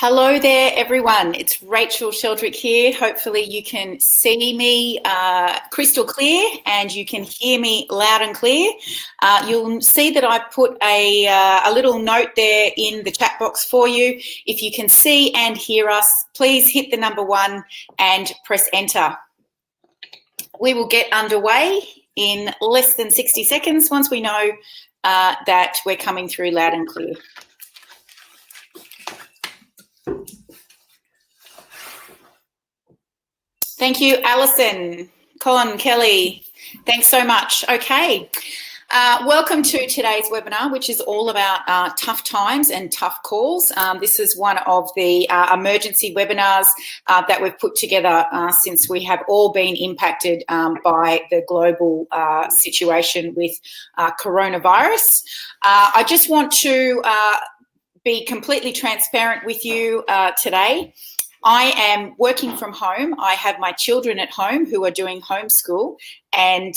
Hello there, everyone. It's Rachael Sheldrick here. Hopefully you can see me crystal clear and you can hear me loud and clear. You'll see that I put a little note there in the chat box for you. If you can see and hear us, please hit the number 1 and press enter. We will get underway in less than 60 seconds once we know that we're coming through loud and clear. Thank you, Alison, Colin, Kelly. Thanks so much. Okay. Welcome to today's webinar, which is all about tough times and tough calls. This is one of the emergency webinars that we've put together since we have all been impacted by the global situation with coronavirus. I just want to be completely transparent with you today. I am working from home. I have my children at home who are doing homeschool, and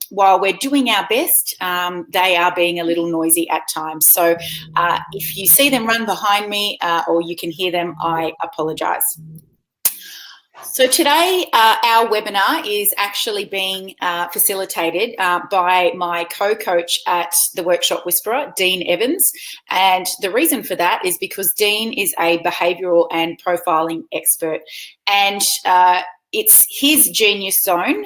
while we're doing our best, they are being a little noisy at times. So if you see them run behind me or you can hear them, I apologise. So today our webinar is actually being facilitated by my co-coach at the Workshop Whisperer, Dean Evans. And the reason for that is because Dean is a behavioural and profiling expert. And it's his genius zone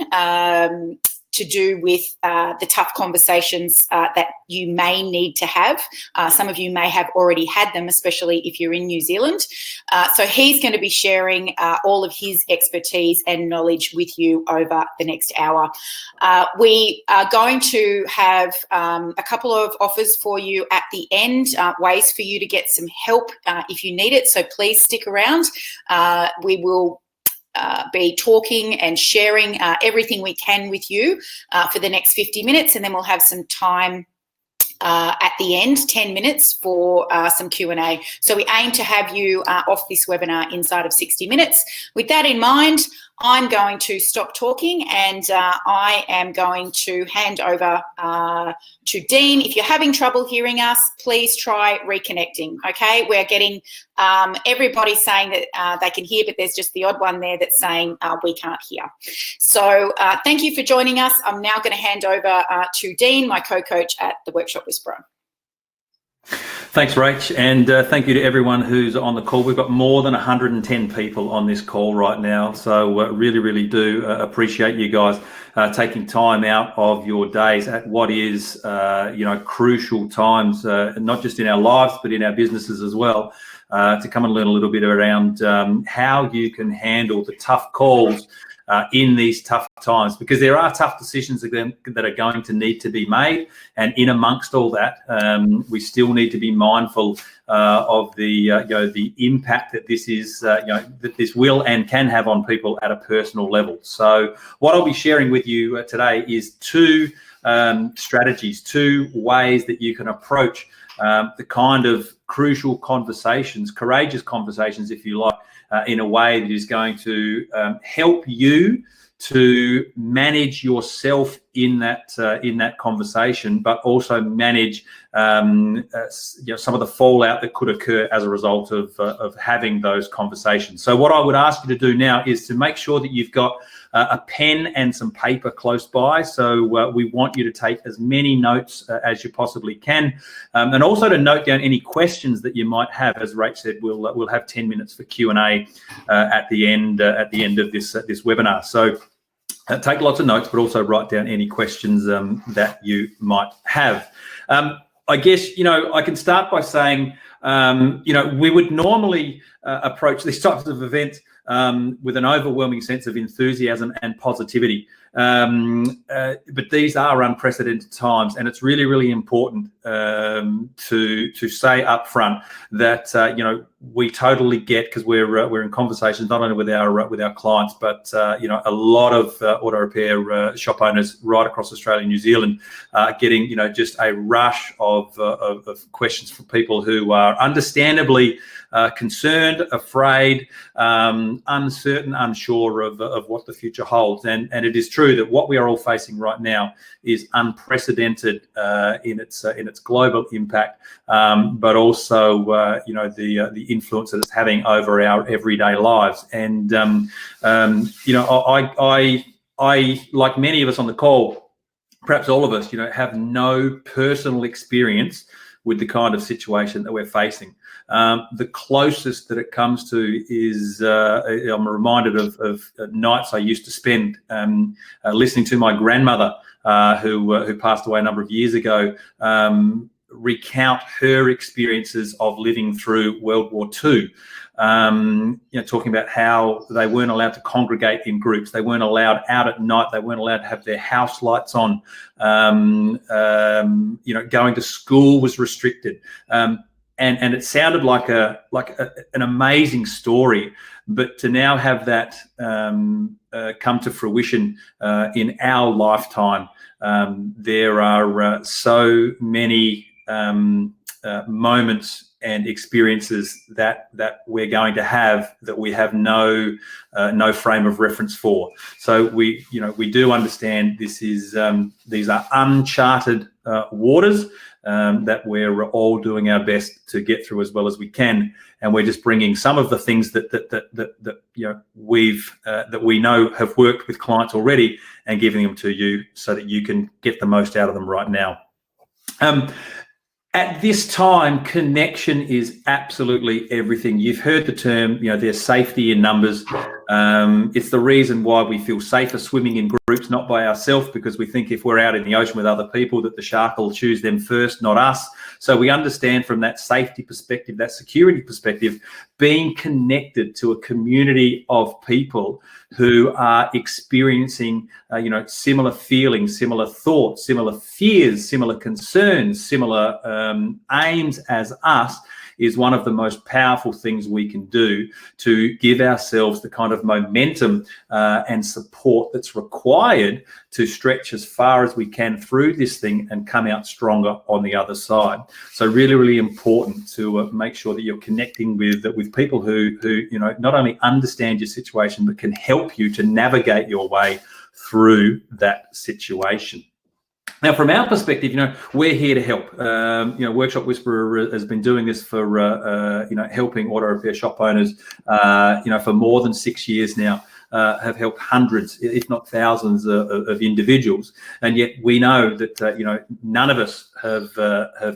to do with the tough conversations that you may need to have. Some of you may have already had them, especially if you're in New Zealand. So he's going to be sharing all of his expertise and knowledge with you over the next hour. We are going to have a couple of offers for you at the end, ways for you to get some help if you need it. So please stick around. We will be talking and sharing everything we can with you for the next 50 minutes, and then we'll have some time at the end, 10 minutes for some Q&A. So we aim to have you off this webinar inside of 60 minutes. With that in mind, I'm going to stop talking and I am going to hand over to Dean. If you're having trouble hearing us, please try reconnecting, okay? We're getting everybody saying that they can hear, but there's just the odd one there that's saying we can't hear. So thank you for joining us. I'm now going to hand over to Dean, my co-coach at the Workshop Whisperer. Thanks, Rach, and thank you to everyone who's on the call. We've got more than 110 people on this call right now, so really do appreciate you guys taking time out of your days at what is, crucial times, not just in our lives, but in our businesses as well, to come and learn a little bit around how you can handle the tough calls in these tough times, because there are tough decisions that are going to need to be made, and in amongst all that, we still need to be mindful of the impact that this is, that this will and can have on people at a personal level. So what I'll be sharing with you today is two strategies, two ways that you can approach the kind of crucial conversations, courageous conversations, if you like, in a way that is going to help you to manage yourself in that conversation, but also manage some of the fallout that could occur as a result of having those conversations. So what I would ask you to do now is to make sure that you've got a pen and some paper close by. So we want you to take as many notes as you possibly can, and also to note down any questions that you might have. As Rach said, we'll have 10 minutes for Q&A at the end of this webinar. So take lots of notes, but also write down any questions that you might have. I guess, I can start by saying, we would normally approach these types of events with an overwhelming sense of enthusiasm and positivity. But these are unprecedented times, and it's really important to say up front that we totally get, because we're in conversations not only with our clients, but a lot of auto repair shop owners right across Australia and New Zealand getting just a rush of questions from people who are understandably concerned, afraid, uncertain, unsure of what the future holds. And it is true that what we are all facing right now is unprecedented in its global impact, but also the influence that it's having over our everyday lives. And you know, I like many of us on the call, perhaps all of us, you know, have no personal experience with the kind of situation that we're facing. The closest that it comes to is I'm reminded of nights I used to spend listening to my grandmother, who passed away a number of years ago, recount her experiences of living through World War II. You know, talking about how they weren't allowed to congregate in groups, they weren't allowed out at night, they weren't allowed to have their house lights on. You know, going to school was restricted, and it sounded like an amazing story. But to now have that come to fruition in our lifetime, there are so many moments and experiences that we're going to have that we have no frame of reference for. So we do understand this is these are uncharted waters that we're all doing our best to get through as well as we can, and we're just bringing some of the things that you know we know have worked with clients already and giving them to you so that you can get the most out of them right now. At this time, connection is absolutely everything. You've heard the term, you know, there's safety in numbers. It's the reason why we feel safer swimming in groups, not by ourselves, because we think if we're out in the ocean with other people that the shark will choose them first, not us. So we understand from that safety perspective, that security perspective, being connected to a community of people who are experiencing, you know, similar feelings, similar thoughts, similar fears, similar concerns, similar aims as us, is one of the most powerful things we can do to give ourselves the kind of momentum and support that's required to stretch as far as we can through this thing and come out stronger on the other side. So really, really important to make sure that you're connecting with people who you know not only understand your situation but can help you to navigate your way through that situation. Now, from our perspective, you know, we're here to help. You know, Workshop Whisperer has been doing this for, you know, helping auto repair shop owners, you know, for more than 6 years now. Have helped hundreds, if not thousands, of individuals, and yet we know that you know, none of us have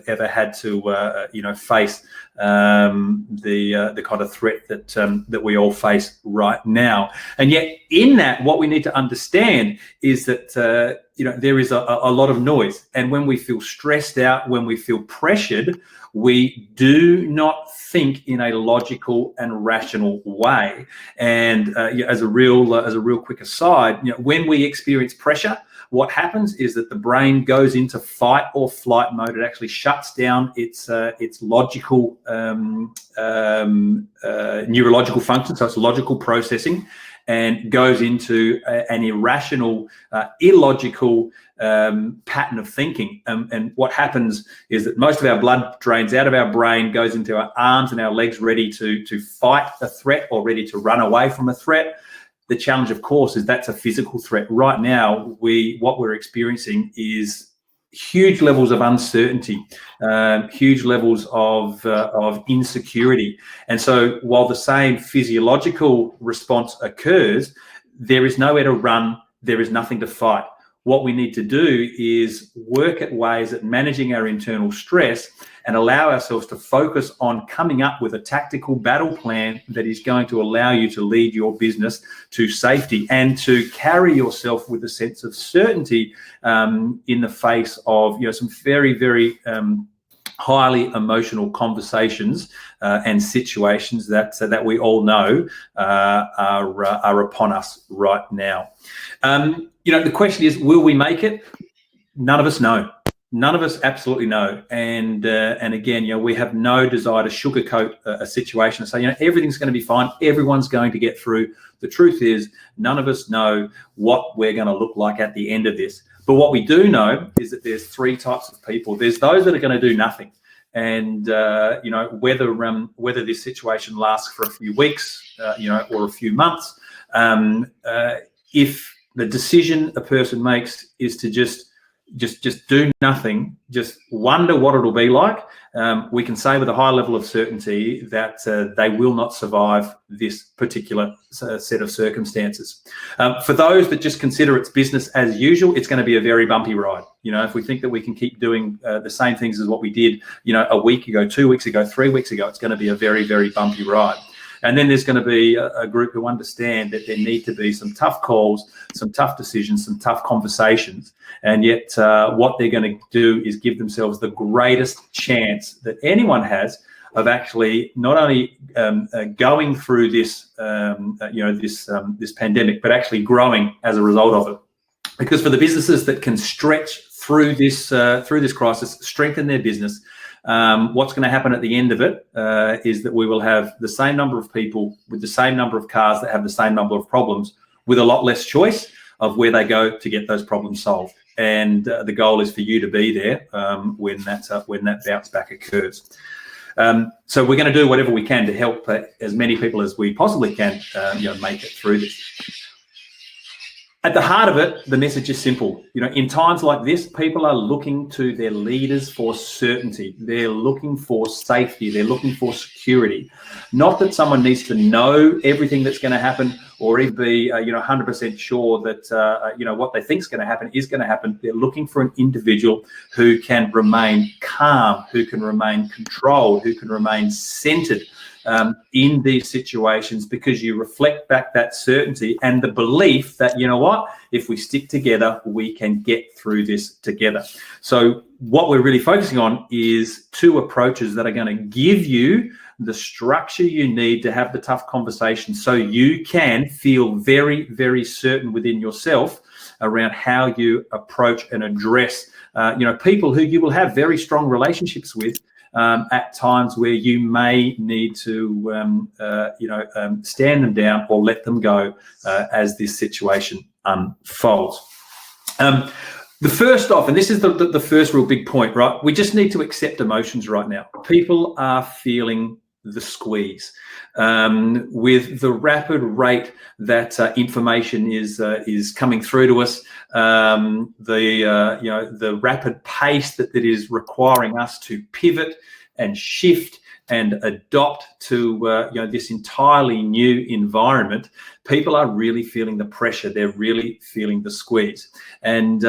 ever had to you know, face the kind of threat that we all face right now. And yet, in that, what we need to understand is that you know, there is a lot of noise, and when we feel stressed out, when we feel pressured, we do not think in a logical and rational way. And as a real quick aside, you know, when we experience pressure, what happens is that the brain goes into fight or flight mode. It actually shuts down its logical neurological function, so it's logical processing, and goes into an irrational, illogical pattern of thinking. And what happens is that most of our blood drains out of our brain, goes into our arms and our legs, ready to fight a threat or ready to run away from a threat. The challenge, of course, is that's a physical threat. Right now, what we're experiencing is huge levels of uncertainty, huge levels of insecurity. And so while the same physiological response occurs, there is nowhere to run, there is nothing to fight. What we need to do is work at ways at managing our internal stress and allow ourselves to focus on coming up with a tactical battle plan that is going to allow you to lead your business to safety and to carry yourself with a sense of certainty in the face of, you know, some very, very highly emotional conversations and situations that we all know are upon us right now. You know, the question is, will we make it? None of us know. None of us absolutely know. And again, you know, we have no desire to sugarcoat a situation and say, you know, everything's going to be fine, everyone's going to get through. The truth is, none of us know what we're going to look like at the end of this. But what we do know is that there's three types of people. There's those that are going to do nothing. And, you know, whether this situation lasts for a few weeks, you know, or a few months, if the decision a person makes is to just just do nothing, just wonder what it'll be like, we can say with a high level of certainty that they will not survive this particular set of circumstances. For those that just consider it's business as usual, it's going to be a very bumpy ride. You know, if we think that we can keep doing the same things as what we did, you know, a week ago, 2 weeks ago, 3 weeks ago, it's going to be a very, very bumpy ride. And then there's going to be a group who understand that there need to be some tough calls, some tough decisions, some tough conversations. And yet what they're going to do is give themselves the greatest chance that anyone has of actually not only going through this, this pandemic, but actually growing as a result of it. Because for the businesses that can stretch through this crisis, strengthen their business, what's going to happen at the end of it is that we will have the same number of people with the same number of cars that have the same number of problems, with a lot less choice of where they go to get those problems solved. And the goal is for you to be there when that bounce back occurs. So we're going to do whatever we can to help as many people as we possibly can, make it through this. At the heart of it, the message is simple. You know, in times like this, people are looking to their leaders for certainty. They're looking for safety. They're looking for security. Not that someone needs to know everything that's going to happen or even be, 100% sure that, what they think is going to happen is going to happen. They're looking for an individual who can remain calm, who can remain controlled, who can remain centered in these situations, because you reflect back that certainty and the belief that, you know what, if we stick together, we can get through this together. So what we're really focusing on is 2 approaches that are going to give you the structure you need to have the tough conversations, so you can feel very, very certain within yourself around how you approach and address, people who you will have very strong relationships with, at times where you may need to, stand them down or let them go as this situation unfolds. The first off, and this is the first real big point, right? We just need to accept emotions right now. People are feeling the squeeze with the rapid rate that information is coming through to us. The rapid pace that it is requiring us to pivot and shift and adopt to this entirely new environment. People are really feeling the pressure. They're really feeling the squeeze. And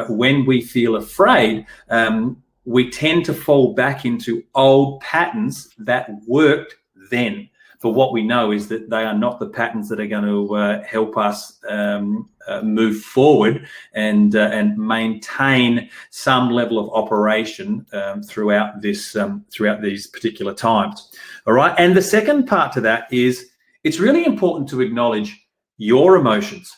when we feel afraid, we tend to fall back into old patterns that worked then. But what we know is that they are not the patterns that are going to help us move forward and maintain some level of operation throughout these particular times. All right. And the second part to that is it's really important to acknowledge your emotions.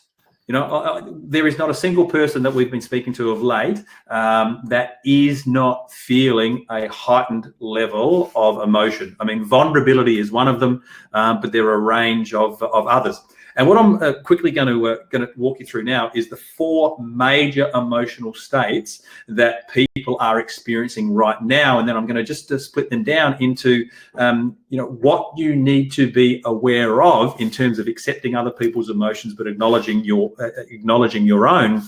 You know, there is not a single person that we've been speaking to of late that is not feeling a heightened level of emotion. I mean, vulnerability is one of them, but there are a range of others. And what I'm quickly going to walk you through now is the 4 major emotional states that people are experiencing right now, and then I'm going to just split them down into what you need to be aware of in terms of accepting other people's emotions, but acknowledging your own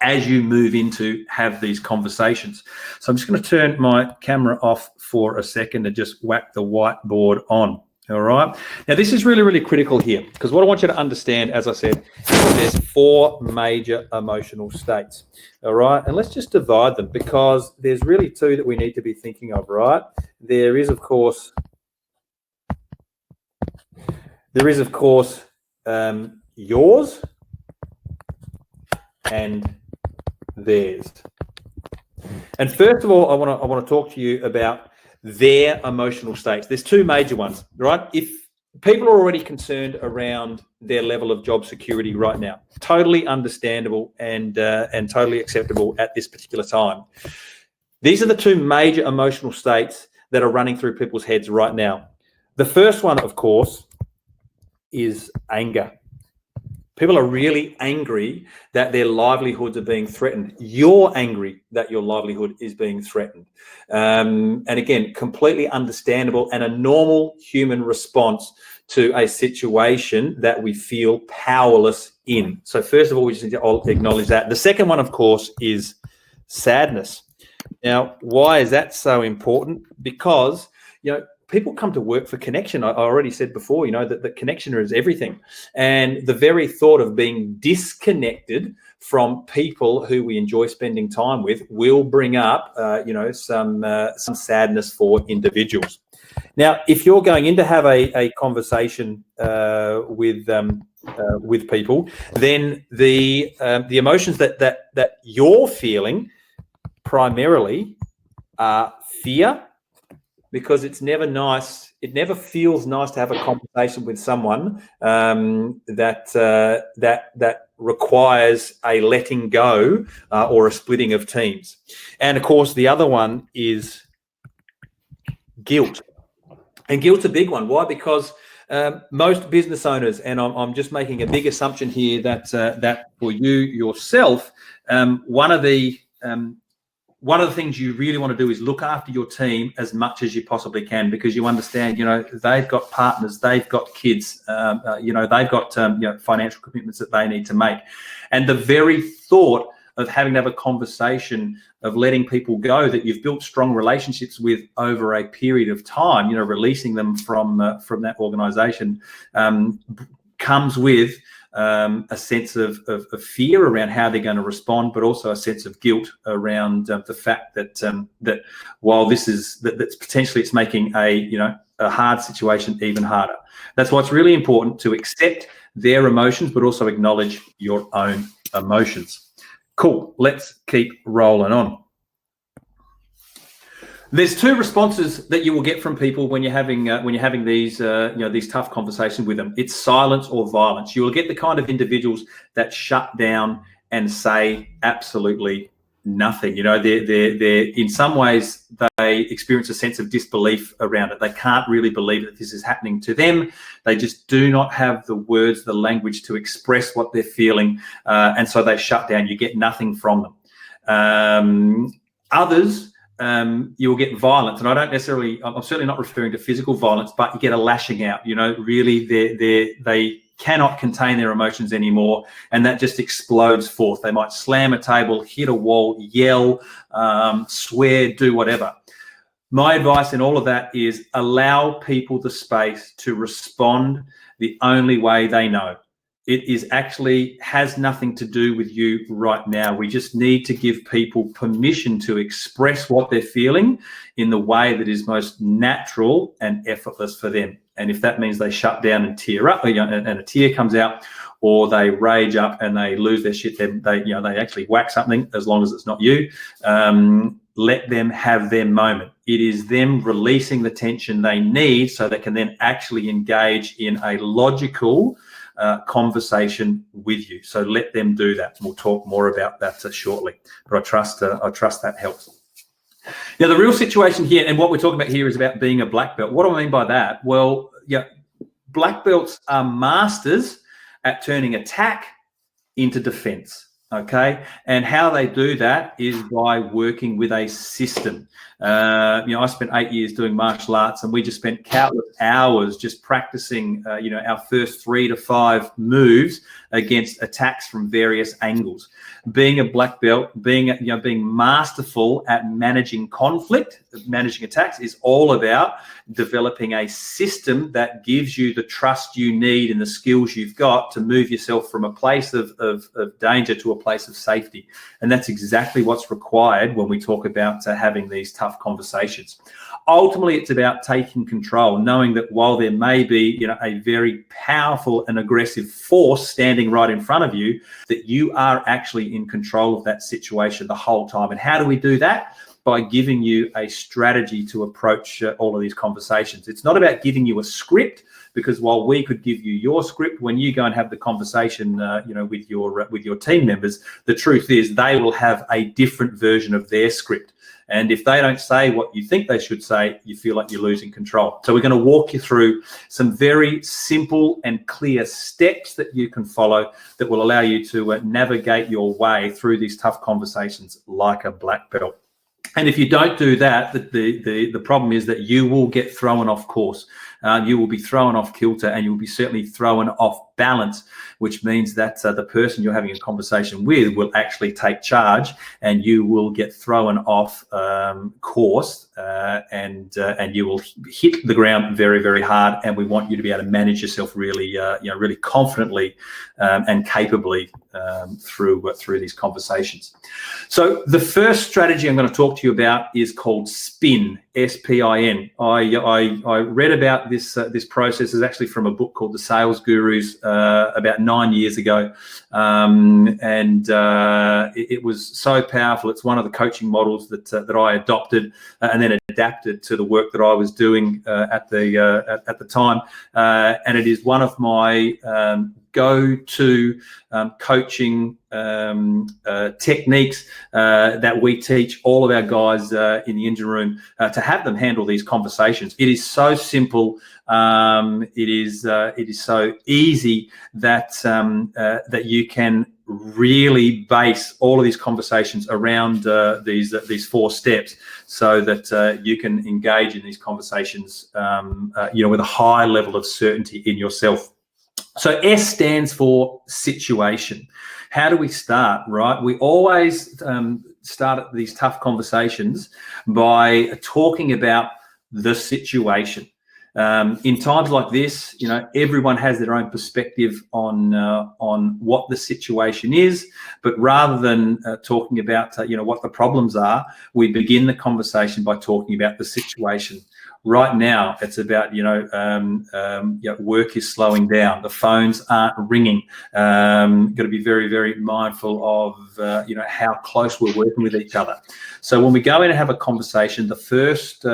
as you move into have these conversations. So I'm just going to turn my camera off for a second and just whack the whiteboard on. All right. Now, this is really, really critical here, because what I want you to understand, as I said, is there's 4 major emotional states. All right. And let's just divide them, because there's really 2 that we need to be thinking of, right? There is, of course, yours and theirs. And first of all, I want to talk to you about their emotional states. There's 2 major ones, right? If people are already concerned around their level of job security right now, totally understandable and totally acceptable at this particular time. These are the 2 major emotional states that are running through people's heads right now. The first one, of course, is anger. People are really angry that their livelihoods are being threatened. You're angry that your livelihood is being threatened. And again, completely understandable and a normal human response to a situation that we feel powerless in. So first of all, we just need to acknowledge that. The second one, of course, is sadness. Now, why is that so important? Because, people come to work for connection. I already said before, that connection is everything. And the very thought of being disconnected from people who we enjoy spending time with will bring up, some sadness for individuals. Now, if you're going in to have a conversation with people, then the emotions that you're feeling primarily are fear, because it's never nice. It never feels nice to have a conversation with someone that requires a letting go or a splitting of teams. And of course, the other one is guilt. And guilt's a big one. Why? Because most business owners, and I'm just making a big assumption here that for you yourself, one of the things you really want to do is look after your team as much as you possibly can, because you understand, they've got partners, they've got kids, they've got financial commitments that they need to make. And the very thought of having to have a conversation of letting people go that you've built strong relationships with over a period of time, releasing them from that organization, comes with a sense of fear around how they're going to respond, but also a sense of guilt around the fact that while that's potentially it's making a hard situation even harder. That's why it's really important to accept their emotions, but also acknowledge your own emotions. Cool. Let's keep rolling on. There's two responses that you will get from people when you're having these these tough conversations with them. It's silence or violence. You will get the kind of individuals that shut down and say absolutely nothing. They're in some ways they experience a sense of disbelief around it. They can't really believe that this is happening to them. They just do not have the words, the language to express what they're feeling, and so they shut down. You get nothing from them. Others, you will get violence, and I'm certainly not referring to physical violence, but you get a lashing out. Really they cannot contain their emotions anymore, and that just explodes forth. They might slam a table, hit a wall, yell, swear, do whatever. My advice in all of that is allow people the space to respond the only way they know. It has nothing to do with you right now. We just need to give people permission to express what they're feeling in the way that is most natural and effortless for them. And if that means they shut down and tear up, and a tear comes out, or they rage up and they lose their shit, they actually whack something, as long as it's not you. Let them have their moment. It is them releasing the tension they need so they can then actually engage in a logical conversation with you. So let them do that. We'll talk more about that shortly, but I trust that helps. Now, the real situation here, and what we're talking about here, is about being a black belt. What do I mean by that? Well, black belts are masters at turning attack into defense. Okay, and how they do that is by working with a system. I spent 8 years doing martial arts, and we just spent countless hours just practicing, our first 3 to 5 moves against attacks from various angles. Being a black belt, being masterful at managing conflict, managing attacks, is all about developing a system that gives you the trust you need and the skills you've got to move yourself from a place of danger to a place of safety. And that's exactly what's required when we talk about having these tough conversations. Ultimately, it's about taking control, knowing that while there may be, a very powerful and aggressive force standing right in front of you, that you are actually in control of that situation the whole time. And how do we do that? By giving you a strategy to approach all of these conversations. It's not about giving you a script, because while we could give you your script, when you go and have the conversation, with your team members, the truth is they will have a different version of their script. And if they don't say what you think they should say, you feel like you're losing control. So we're going to walk you through some very simple and clear steps that you can follow that will allow you to navigate your way through these tough conversations like a black belt. And if you don't do that, the problem is that you will get thrown off course. You will be thrown off kilter, and you'll be certainly thrown off balance, which means that the person you're having a conversation with will actually take charge, and you will get thrown off course, and you will hit the ground very, very hard. And we want you to be able to manage yourself really, really confidently and capably through these conversations. So the first strategy I'm going to talk to you about is called S.P.I.N. S.P.I.N. I read about this process. Is actually from a book called The Sales Gurus about 9 years ago, and it was so powerful. It's one of the coaching models that I adopted and then adapted to the work that I was doing at the time, and it is one of my go-to coaching techniques that we teach all of our guys in the engine room to have them handle these conversations. It is so simple. It is so easy that that you can really base all of these conversations around these 4 steps, so that you can engage in these conversations, with a high level of certainty in yourself. So S stands for situation. How do we start, right? We always start these tough conversations by talking about the situation. In times like this, everyone has their own perspective on what the situation is, but rather than talking about what the problems are, we begin the conversation by talking about the situation. Right now, it's about work is slowing down. The phones aren't ringing. Got to be very, very mindful of how close we're working with each other. So when we go in and have a conversation, the first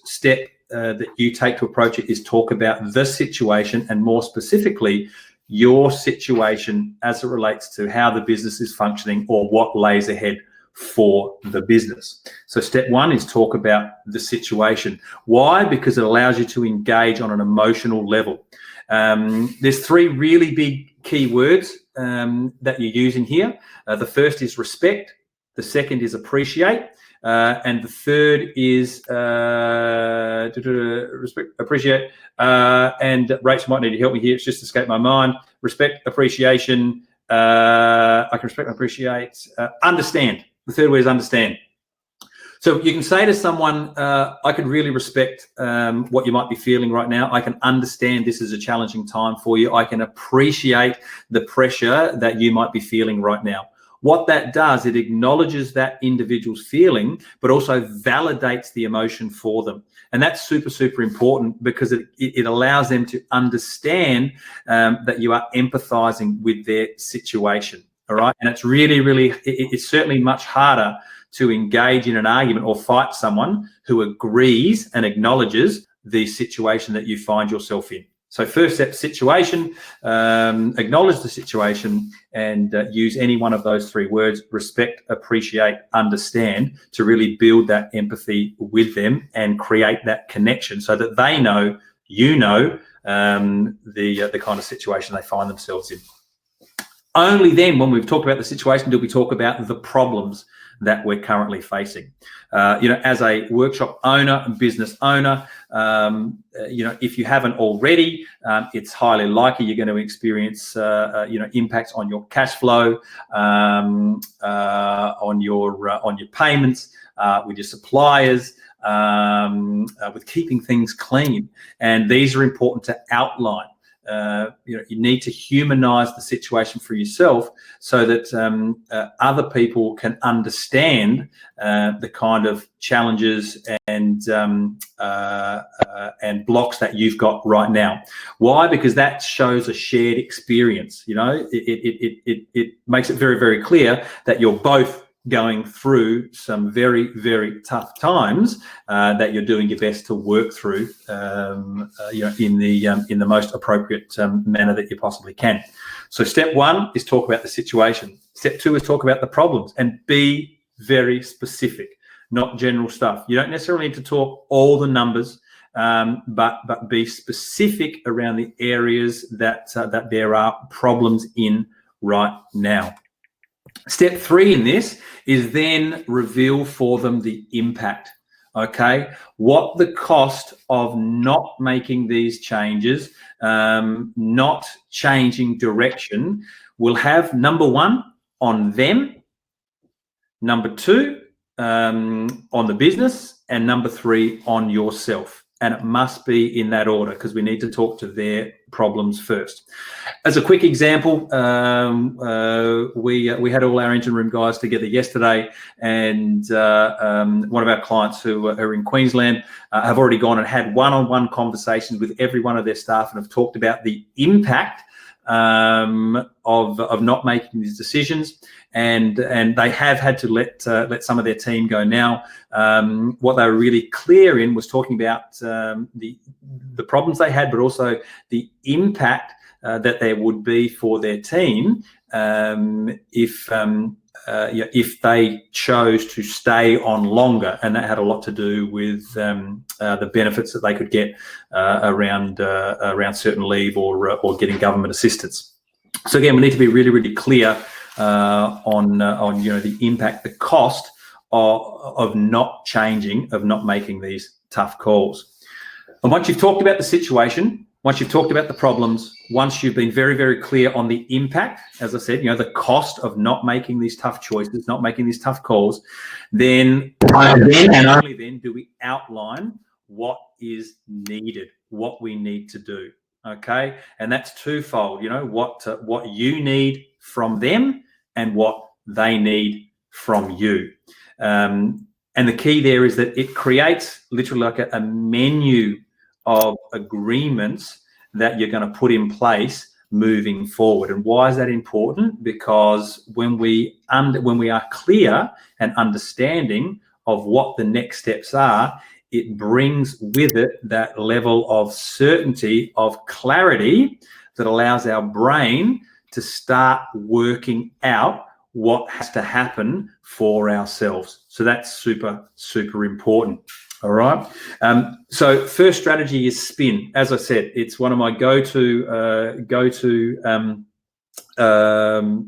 step that you take to approach it is talk about the situation, and more specifically, your situation as it relates to how the business is functioning or what lays ahead for the business. So step 1 is talk about the situation. Why? Because it allows you to engage on an emotional level. There's 3 really big key words that you're using here. The first is respect. The second is appreciate. And the third is respect, appreciate. And Rachel might need to help me here. It's just escaped my mind. Respect, appreciation. I can respect and appreciate. Understand. The third word is understand. So you can say to someone, I can really respect what you might be feeling right now. I can understand this is a challenging time for you. I can appreciate the pressure that you might be feeling right now. What that does, it acknowledges that individual's feeling, but also validates the emotion for them. And that's super, super important, because it allows them to understand that you are empathizing with their situation. All right. And it's really, really, it's certainly much harder to engage in an argument or fight someone who agrees and acknowledges the situation that you find yourself in. So first step, situation, acknowledge the situation, and use any one of those 3 words: respect, appreciate, understand, to really build that empathy with them and create that connection, so that they know, the kind of situation they find themselves in. Only then, when we've talked about the situation, do we talk about the problems that we're currently facing. As a workshop owner and business owner, if you haven't already, it's highly likely you're going to experience, impacts on your cash flow, on your payments, with your suppliers, with keeping things clean. And these are important to outline. You need to humanize the situation for yourself, so that other people can understand the kind of challenges and blocks that you've got right now. Why? Because that shows a shared experience. It makes it very, very clear that you're both going through some very, very tough times that you're doing your best to work through, in the most appropriate manner that you possibly can. So step 1 is talk about the situation. Step 2 is talk about the problems, and be very specific, not general stuff. You don't necessarily need to talk all the numbers, but be specific around the areas that there are problems in right now. Step 3 in this is then reveal for them the impact okay, what the cost of not making these changes, not changing direction will have, number one, on them, number two, on the business, and number three, on yourself. And it must be in that order, because we need to talk to their problems first. As a quick example, we had all our engine room guys together yesterday, and one of our clients who are in Queensland have already gone and had one-on-one conversations with every one of their staff and have talked about the impact of not making these decisions, and they have had to let some of their team go now. What they were really clear in was talking about the problems they had, but also the impact that there would be for their team if they chose to stay on longer, and that had a lot to do with the benefits that they could get around certain leave or getting government assistance. So again, we need to be really, really clear on the impact, the cost of not changing, of not making these tough calls. And once you've talked about the situation, once you've talked about the problems, once you've been very, very clear on the impact, as I said, the cost of not making these tough choices, not making these tough calls, then and only then do we outline what is needed, what we need to do. Okay, and that's twofold. What you need from them and what they need from you. And the key there is that it creates literally like a menu of agreements that you're going to put in place moving forward. And why is that important? Because when we are clear and understanding of what the next steps are, it brings with it that level of certainty, of clarity, that allows our brain to start working out what has to happen for ourselves. So that's super, super important. All right. So first strategy is S.P.I.N. As I said, it's one of my go-to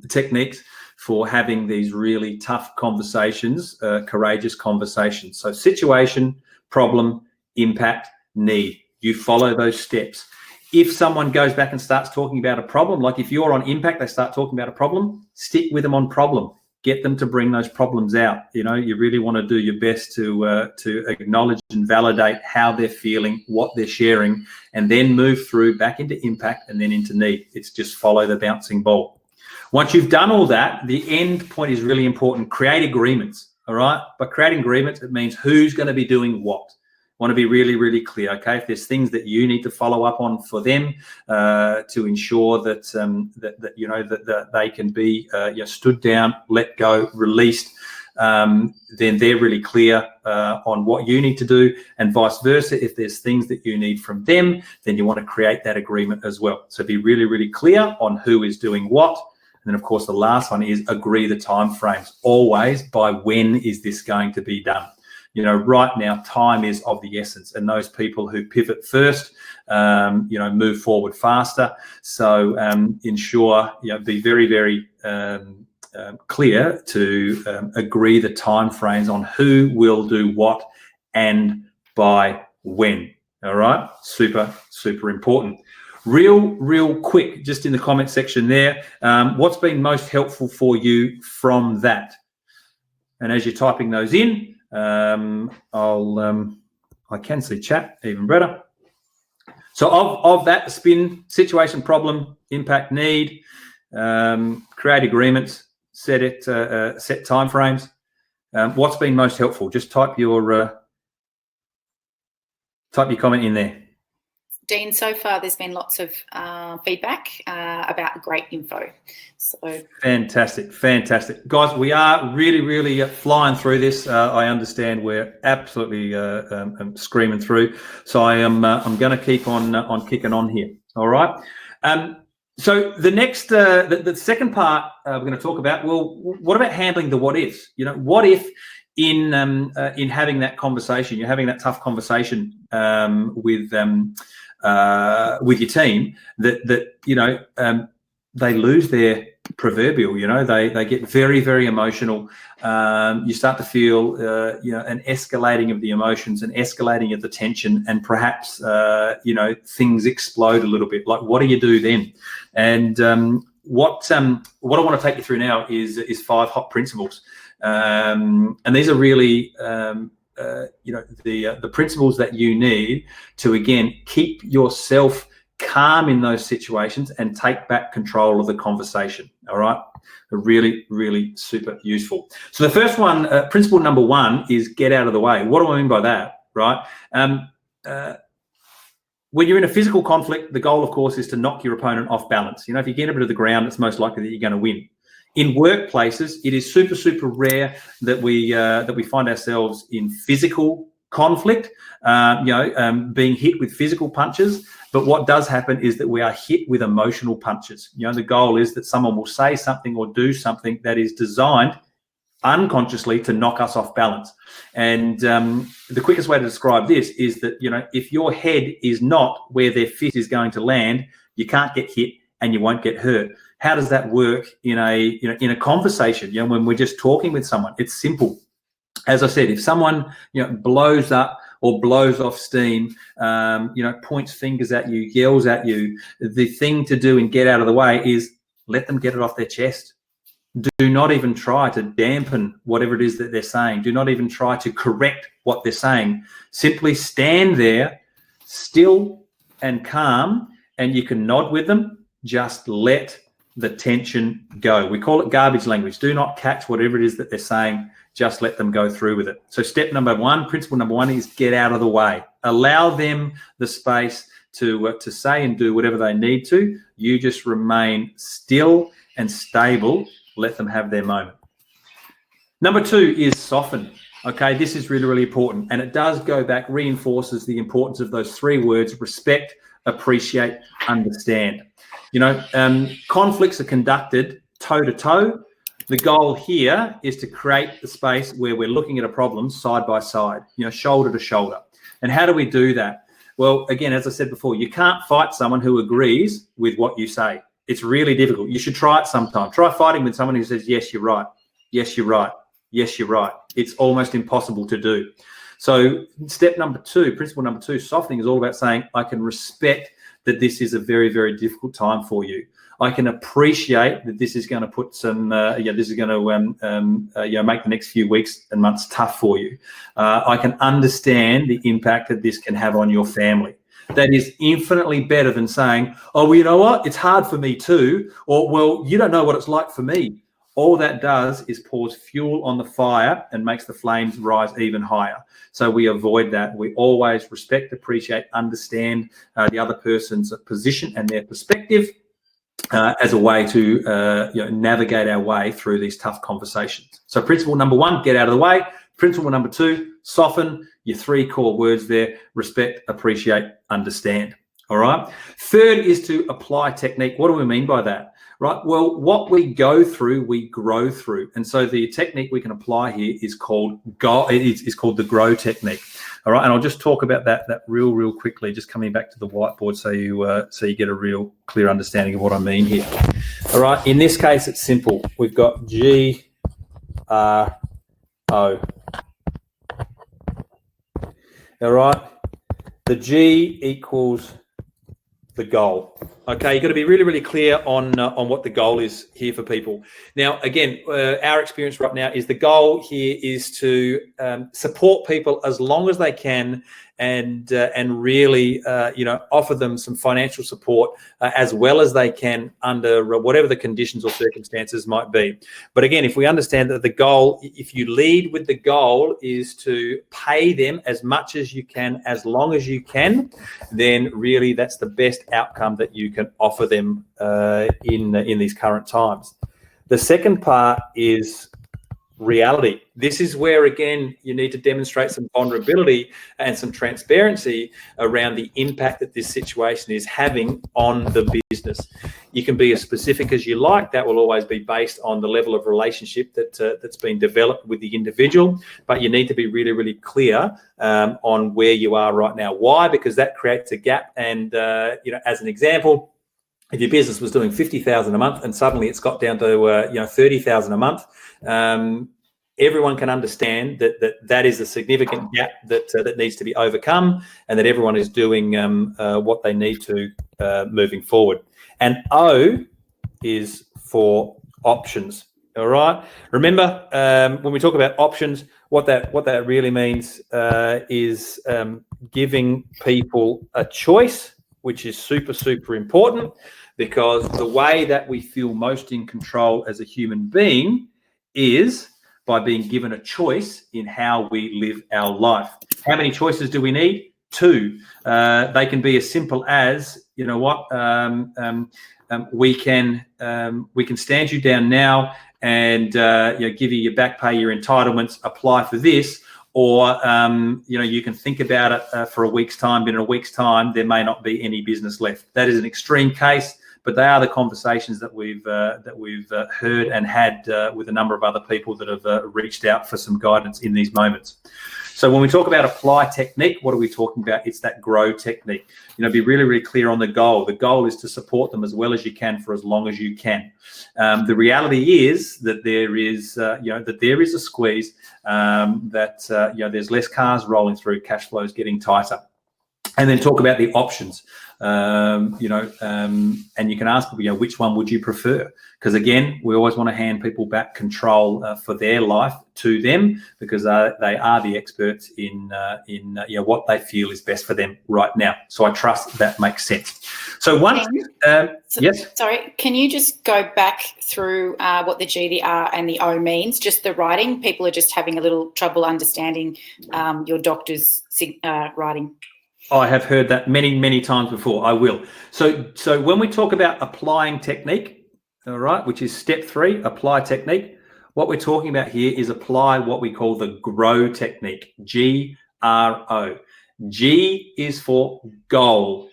techniques for having these really tough conversations, courageous conversations. So situation, problem, impact, need. You follow those steps. If someone goes back and starts talking about a problem, like if you're on impact, they start talking about a problem, stick with them on problem. Get them to bring those problems out. You really want to do your best to acknowledge and validate how they're feeling, what they're sharing, and then move through back into impact and then into need. It's just follow the bouncing ball. Once you've done all that, the end point is really important. Create agreements. All right. By creating agreements, it means who's going to be doing what. Want to be really, really clear. Okay, if there's things that you need to follow up on for them to ensure that that they can be stood down, let go, released, then they're really clear on what you need to do, and vice versa. If there's things that you need from them, then you want to create that agreement as well. So be really, really clear on who is doing what. And then, of course, the last one is agree the timeframes. Always, by when is this going to be done? Right now, time is of the essence, and those people who pivot first, move forward faster. So ensure, be very, very clear to agree the timeframes on who will do what and by when. All right, super, super important. Real quick, just in the comment section there, what's been most helpful for you from that? And as you're typing those in, I can see chat even better. So of that, S.P.I.N, situation, problem, impact, need, create agreements, set timeframes. What's been most helpful? Just type your comment in there. Dean, so far there's been lots of feedback about great info. So fantastic, guys. We are really flying through this. I understand we're absolutely screaming through. So I'm going to keep on kicking on here. All right. So the next, the second part we're going to talk about. Well, what about handling the what ifs? What if in having that conversation, you're having that tough conversation with your team, that they lose their proverbial, they get very, very emotional. You start to feel, an escalating of the emotions and escalating of the tension, and perhaps, things explode a little bit. Like, what do you do then? And what I want to take you through now is 5 hot principles. And these are really, the principles that you need to, again, keep yourself calm in those situations and take back control of the conversation. All right, really, really super useful. So the first one, principle number 1, is get out of the way. What do I mean by that? Right, when you're in a physical conflict, the goal, of course, is to knock your opponent off balance. If you get a bit of the ground, it's most likely that you're going to win. In workplaces, it is super, super rare that we find ourselves in physical conflict, being hit with physical punches. But what does happen is that we are hit with emotional punches. The goal is that someone will say something or do something that is designed unconsciously to knock us off balance. And the quickest way to describe this is that, if your head is not where their fist is going to land, you can't get hit and you won't get hurt. How does that work in a conversation? When we're just talking with someone, it's simple. As I said, if someone blows up or blows off steam, points fingers at you, yells at you, the thing to do and get out of the way is let them get it off their chest. Do not even try to dampen whatever it is that they're saying. Do not even try to correct what they're saying. Simply stand there, still and calm, and you can nod with them. Just let the tension go. We call it garbage language. Do not catch whatever it is that they're saying. Just let them go through with it. So step number 1, principle number 1, is get out of the way. Allow them the space to say and do whatever they need to. You just remain still and stable. Let them have their moment. Number 2 is soften. Okay, this is really, really important. And it does go back, reinforces the importance of those 3 words: respect, appreciate, understand. Conflicts are conducted toe to toe. The goal here is to create the space where we're looking at a problem side by side, shoulder to shoulder. And how do we do that? Well, again, as I said before, you can't fight someone who agrees with what you say. It's really difficult. You should try it sometime. Try fighting with someone who says, yes, you're right. Yes, you're right. Yes, you're right. It's almost impossible to do. So step number 2, principle number 2, softening, is all about saying, I can respect that this is a very, very difficult time for you. I can appreciate that this is going to put some, this is going to, make the next few weeks and months tough for you. I can understand the impact that this can have on your family. That is infinitely better than saying, oh, well, you know what? It's hard for me too. Or, well, you don't know what it's like for me. All that does is pours fuel on the fire and makes the flames rise even higher. So we avoid that. We always respect, appreciate, understand the other person's position and their perspective as a way to navigate our way through these tough conversations. So principle number 1, get out of the way. Principle number 2, soften. Your 3 core words there: respect, appreciate, understand. All right. 3rd is to apply technique. What do we mean by that? Right. Well, what we go through, we grow through. And so the technique we can apply here is called the grow technique. All right. And I'll just talk about that real quickly, just coming back to the whiteboard so you get a real clear understanding of what I mean here. All right. In this case, it's simple. We've got GRO. All right. The G equals the goal. Okay, you've got to be really, really clear on what the goal is here for people. Now, again, our experience right now is the goal here is to support people as long as they can, and really offer them some financial support as well as they can under whatever the conditions or circumstances might be. But again, if we understand that the goal, if you lead with the goal is to pay them as much as you can, as long as you can, then really that's the best outcome that you can offer them in these current times. The second part is reality. This is where, again, you need to demonstrate some vulnerability and some transparency around the impact that this situation is having on the business. You can be as specific as you like. That will always be based on the level of relationship that's been developed with the individual, but you need to be really, really clear on where you are right now. Why? Because that creates a gap. And as an example, if your business was doing 50,000 a month and suddenly it's got down to 30,000 a month, everyone can understand that is a significant gap that needs to be overcome, and that everyone is doing what they need to moving forward. And O is for options. All right. Remember, when we talk about options, what that really means is giving people a choice, which is super important, because the way that we feel most in control as a human being is by being given a choice in how we live our life. How many choices do we need? 2. They can be as simple as, you know what, we can stand you down now and give you your back pay, your entitlements, apply for this, or you can think about it for a week's time, but in a week's time there may not be any business left. That is an extreme case, but they are the conversations that we've heard and had with a number of other people that have reached out for some guidance in these moments. So when we talk about apply technique, what are we talking about? It's that grow technique. Be really clear on the goal. The goal is to support them as well as you can for as long as you can. The reality is that there is a squeeze, there's less cars rolling through, cash flow is getting tighter. And then talk about the options, and you can ask people, which one would you prefer? Because again, we always want to hand people back control for their life to them, because they are the experts in what they feel is best for them right now. So I trust that makes sense. So yes. Sorry, can you just go back through what the G, the R, and the O means? Just the writing. People are just having a little trouble understanding your doctor's writing. I have heard that many times before. I will. So when we talk about applying technique, all right, which is step 3, apply technique, what we're talking about here is apply what we call the grow technique, GRO. G is for goal.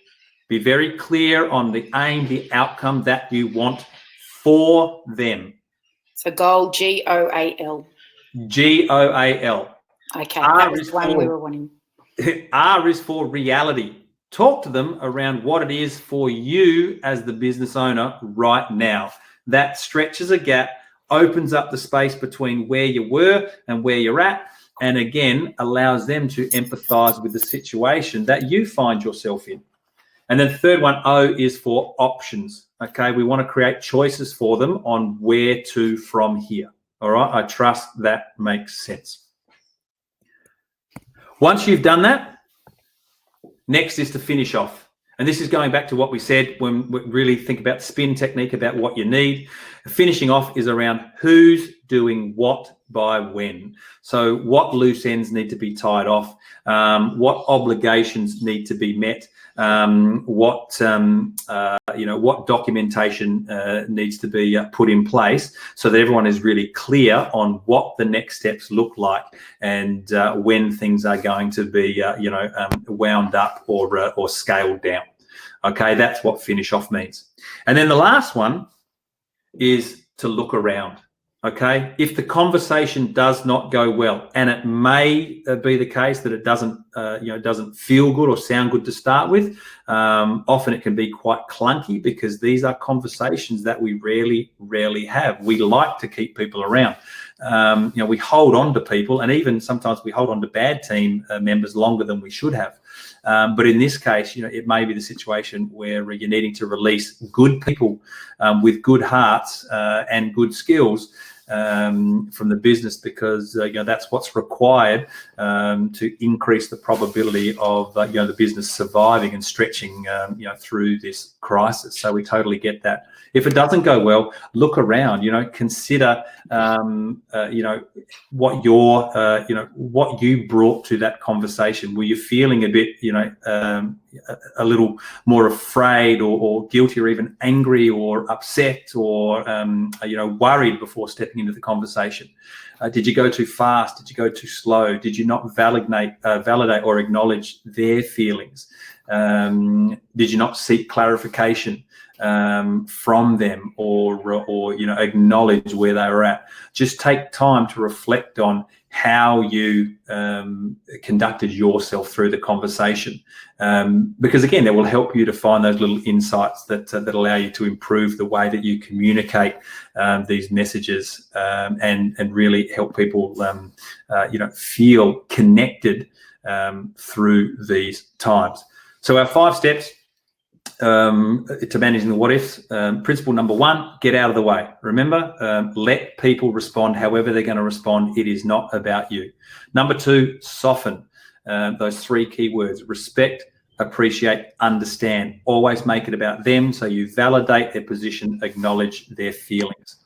Be very clear on the aim, the outcome that you want for them. So goal, GOAL. GOAL. Okay, that was the one we were wanting. R is for reality. Talk to them around what it is for you as the business owner right now. That stretches a gap, opens up the space between where you were and where you're at, and again, allows them to empathize with the situation that you find yourself in. And then the third one, O, is for options. Okay, we want to create choices for them on where to from here. All right, I trust that makes sense. Once you've done that, next is to finish off. And this is going back to what we said when we really think about the S.P.I.N technique, about what you need. Finishing off is around who's doing what by when. So what loose ends need to be tied off, what obligations need to be met, what documentation needs to be put in place, so that everyone is really clear on what the next steps look like, and when things are going to be wound up or scaled down. Okay, that's what finish off means. And then the last one is to look around. Okay, if the conversation does not go well, and it may be the case that it doesn't feel good or sound good to start with, often it can be quite clunky, because these are conversations that we rarely have. We like to keep people around. We hold on to people, and even sometimes we hold on to bad team members longer than we should have. But in this case, it may be the situation where you're needing to release good people with good hearts and good skills from the business, because that's what's required to increase the probability of the business surviving and stretching through this crisis. So we totally get that. If it doesn't go well, look around. Consider what you brought to that conversation. Were you feeling a bit a little more afraid or guilty, or even angry or upset, or worried before stepping into the conversation? Did you go too fast? Did you go too slow? Did you not validate or acknowledge their feelings? did you not seek clarification from them, or acknowledge where they were at? Just take time to reflect on how you conducted yourself through the conversation, because again, that will help you to find those little insights that allow you to improve the way that you communicate these messages, and really help people feel connected through these times. So our 5 steps to managing the what ifs. Principle number 1, get out of the way. Remember, let people respond however they're going to respond. It is not about you. Number 2, soften. Those 3 key words: respect, appreciate, understand. Always make it about them, so you validate their position, acknowledge their feelings.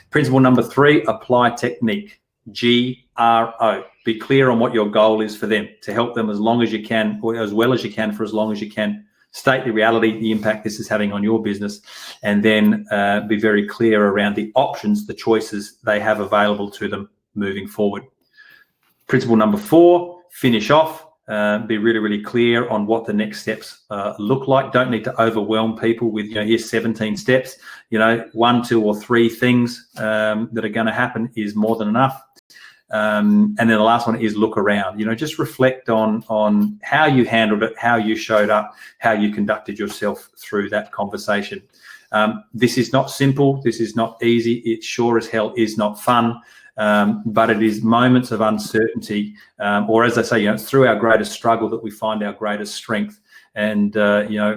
Principle number 3, apply technique. GRO. Be clear on what your goal is for them, to help them as long as you can, or as well as you can, for as long as you can. State the reality, the impact this is having on your business, and then be very clear around the options, the choices they have available to them moving forward. Principle number 4, finish off. Be really, really clear on what the next steps look like. Don't need to overwhelm people with, here's 17 steps. 1, 2, or 3 things that are going to happen is more than enough. And then the last one is look around. Just reflect on how you handled it, how you showed up, how you conducted yourself through that conversation. This is not simple. This is not easy. It sure as hell is not fun. But it is moments of uncertainty, or as I say, it's through our greatest struggle that we find our greatest strength. And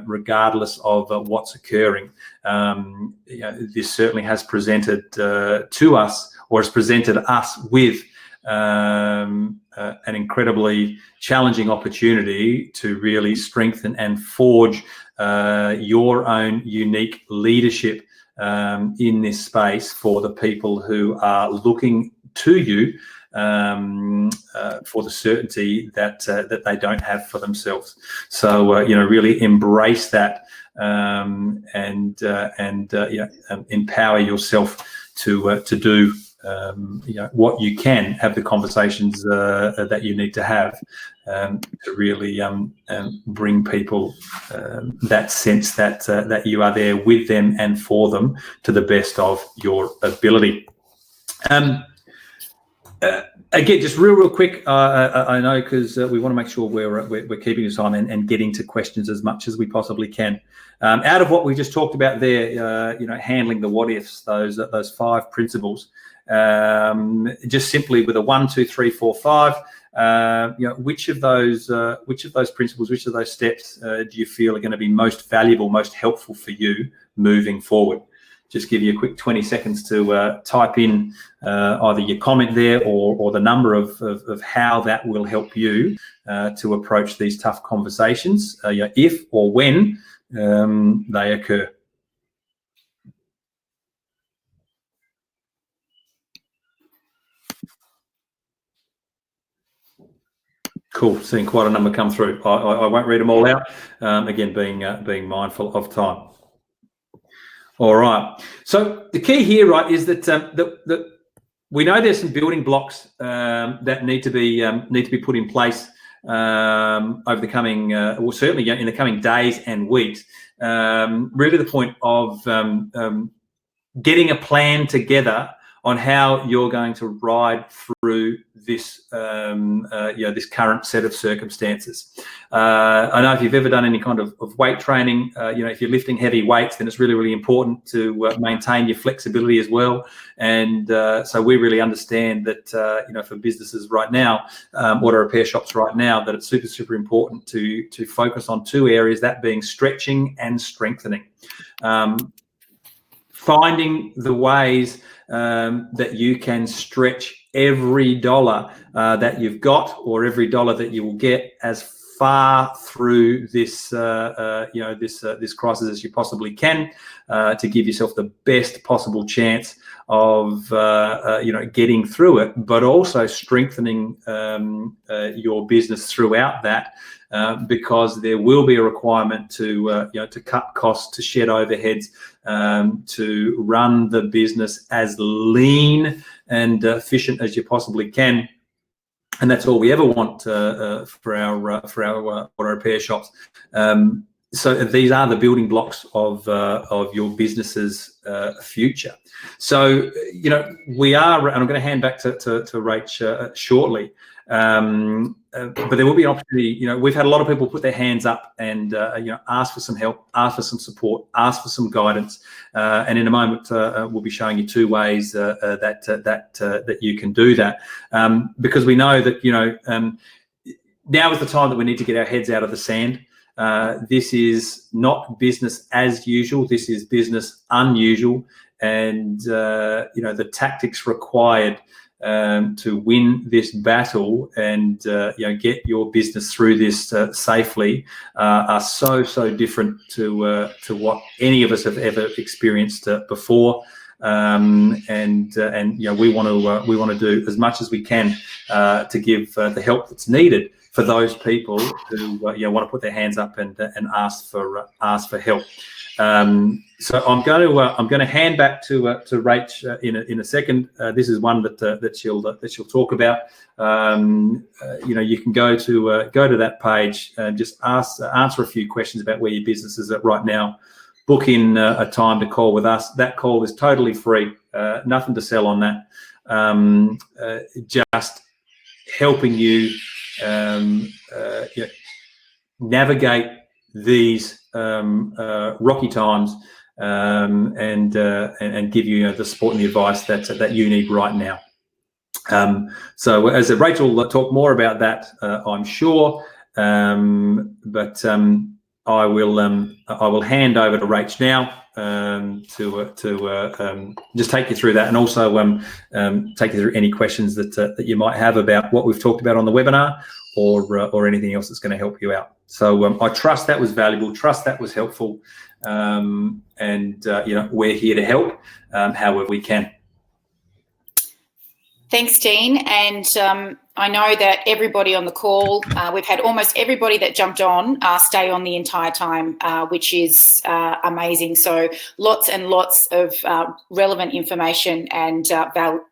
regardless of what's occurring, this certainly has presented to us, or has presented us with an incredibly challenging opportunity to really strengthen and forge your own unique leadership in this space for the people who are looking to you for the certainty that they don't have for themselves. So really embrace that, and empower yourself to do what you can, have the conversations that you need to have to really bring people that sense that you are there with them and for them to the best of your ability. Again, just real quick, I know, because we want to make sure we're keeping this on and getting to questions as much as we possibly can. Out of what we just talked about there, handling the what ifs, those 5 principles. Just simply with a 1, 2, 3, 4, 5. Which of those principles, which of those steps do you feel are going to be most valuable, most helpful for you moving forward? Just give you a quick 20 seconds to type in either your comment there or the number of how that will help you to approach these tough conversations, if or when they occur. Cool, seeing quite a number come through. I won't read them all out. Again, being mindful of time. All right. So the key here, right, is that we know there's some building blocks that need to be put in place over the coming, well, certainly in the coming days and weeks. Really, the point of getting a plan together on how you're going to ride through this, this current set of circumstances. I know if you've ever done any kind of weight training, if you're lifting heavy weights, then it's really, really important to maintain your flexibility as well. And so we really understand that, for businesses right now, auto repair shops right now, that it's super, super important to focus on 2 areas, that being stretching and strengthening. Finding the ways that you can stretch every dollar that you've got, or every dollar that you will get, as far through this this crisis as you possibly can, to give yourself the best possible chance of getting through it, but also strengthening your business throughout that. Because there will be a requirement to cut costs, to shed overheads, to run the business as lean and efficient as you possibly can, and that's all we ever want for our auto repair shops. So these are the building blocks of your business's future. So, you know, we are, and I'm going to hand back to Rach shortly, but there will be an opportunity. You know, we've had a lot of people put their hands up and, you know, ask for some help, ask for some support, ask for some guidance. And in a moment, we'll be showing you 2 ways that you can do that, because we know that, you know, now is the time that we need to get our heads out of the sand. This is not business as usual. This is business unusual, and you know, the tactics required to win this battle and you know, get your business through this safely are so different to what any of us have ever experienced before. And you know, we want to do as much as we can to give the help that's needed for those people who you know, want to put their hands up and ask for help. So I'm going to hand back to Rach in a second. This is one that she'll talk about. You know, you can go to that page and just answer a few questions about where your business is at right now. Book in a time to call with us. That call is totally free. Nothing to sell on that. Just helping you, you know, navigate these rocky times, and give you, the support and the advice that you need right now. So as Rachel will talk more about that, I'm sure, but I will hand over to Rach now to just take you through that, and also take you through any questions that you might have about what we've talked about on the webinar, or anything else that's going to help you out. So I trust that was valuable, trust that was helpful, and you know, we're here to help however we can. Thanks, Dean. And I know that everybody on the call, we've had almost everybody that jumped on stay on the entire time, which is amazing. So lots and lots of relevant information and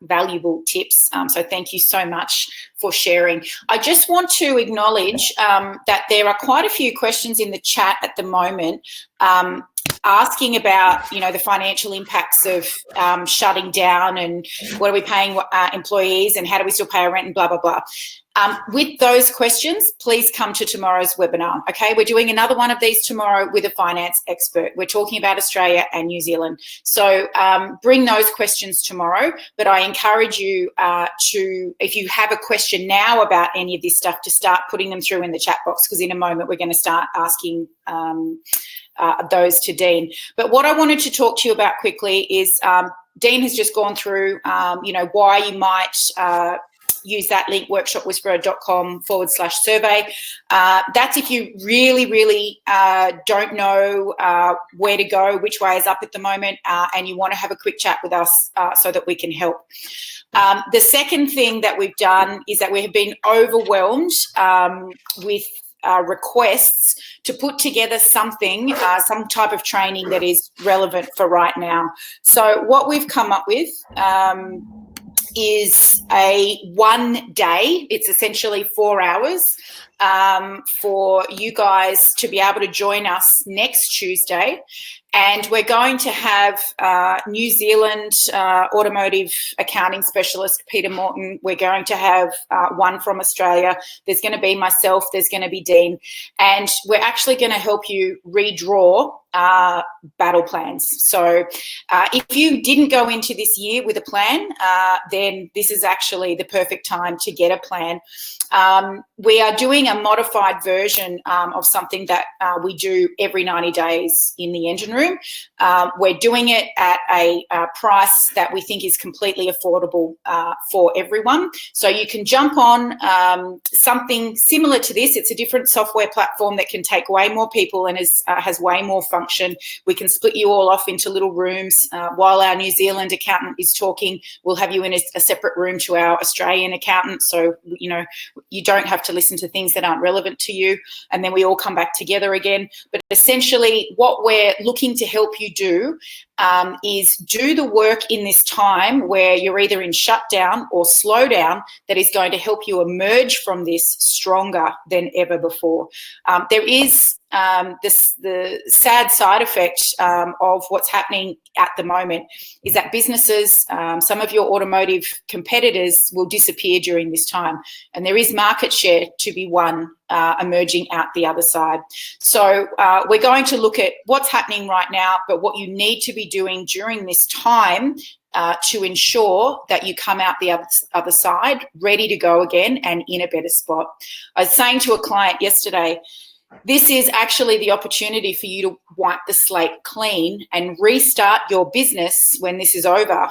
valuable tips. So thank you so much for sharing. I just want to acknowledge that there are quite a few questions in the chat at the moment, asking about, you know, the financial impacts of shutting down, and what are we paying employees, and how do we still pay our rent, and blah, blah, blah. With those questions, please come to tomorrow's webinar, okay? We're doing another one of these tomorrow with a finance expert. We're talking about Australia and New Zealand. So bring those questions tomorrow, but I encourage you to, if you have a question now about any of this stuff, to start putting them through in the chat box, because in a moment we're going to start asking those to Dean. But what I wanted to talk to you about quickly is Dean has just gone through, you know, why you might use that link, workshopwhisperer.com/survey. That's if you really don't know where to go, which way is up at the moment, and you want to have a quick chat with us so that we can help. The second thing that we've done is that we have been overwhelmed with requests to put together something, some type of training that is relevant for right now. So what we've come up with is a 1 day. It's essentially 4 hours for you guys to be able to join us next Tuesday. And we're going to have New Zealand automotive accounting specialist, Peter Morton. We're going to have one from Australia. There's going to be myself. There's going to be Dean. And we're actually going to help you redraw battle plans. So if you didn't go into this year with a plan, then this is actually the perfect time to get a plan. We are doing a modified version of something that we do every 90 days in the engine room. We're doing it at a price that we think is completely affordable for everyone. So you can jump on something similar to this. It's a different software platform that can take way more people and has way more function. We can split you all off into little rooms. While our New Zealand accountant is talking, we'll have you in a separate room to our Australian accountant. So, you know, you don't have to listen to things that aren't relevant to you. And then we all come back together again. But essentially what we're looking to help you do is do the work in this time where you're either in shutdown or slowdown, that is going to help you emerge from this stronger than ever before. There is the sad side effect of what's happening at the moment is that businesses, some of your automotive competitors, will disappear during this time, and there is market share to be won emerging out the other side. So we're going to look at what's happening right now, but what you need to be doing during this time to ensure that you come out the other side ready to go again and in a better spot. I was saying to a client yesterday, this is actually the opportunity for you to wipe the slate clean and restart your business when this is over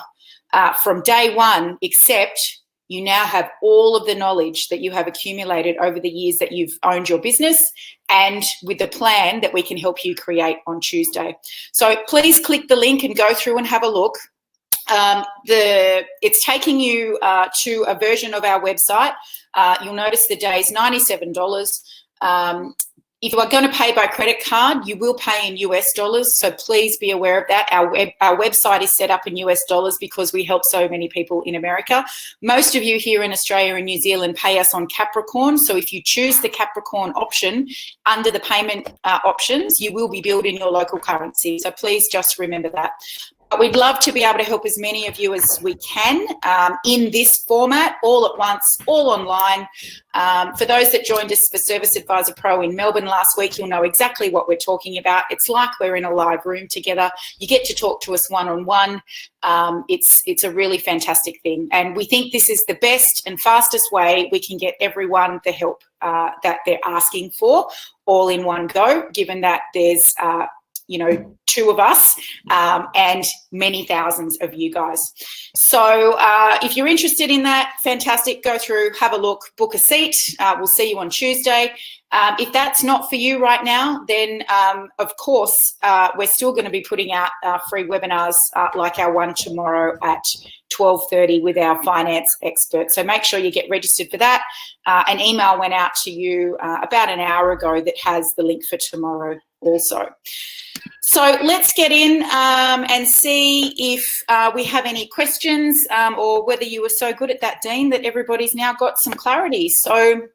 from day one, except you now have all of the knowledge that you have accumulated over the years that you've owned your business, and with the plan that we can help you create on Tuesday. So please click the link and go through and have a look. It's taking you to a version of our website. You'll notice the day is $97. If you are going to pay by credit card, you will pay in US dollars, so please be aware of that. Our website is set up in US dollars because we help so many people in America. Most of you here in Australia and New Zealand pay us on Capricorn, so if you choose the Capricorn option under the payment options, you will be billed in your local currency, so please just remember that. We'd love to be able to help as many of you as we can in this format, all at once, all online. For those that joined us for Service Advisor Pro in Melbourne last week, you'll know exactly what we're talking about. It's like we're in a live room together. You get to talk to us one-on-one. It's a really fantastic thing. And we think this is the best and fastest way we can get everyone the help that they're asking for all in one go, given that there's two of us and many thousands of you guys. So if you're interested in that, fantastic. Go through, have a look, book a seat. We'll see you on Tuesday. If that's not for you right now, then of course we're still going to be putting out free webinars like our one tomorrow at 12:30 with our finance expert. So make sure you get registered for that. An email went out to you about an hour ago that has the link for tomorrow also. So let's get in and see if we have any questions or whether you were so good at that, Dean, that everybody's now got some clarity. So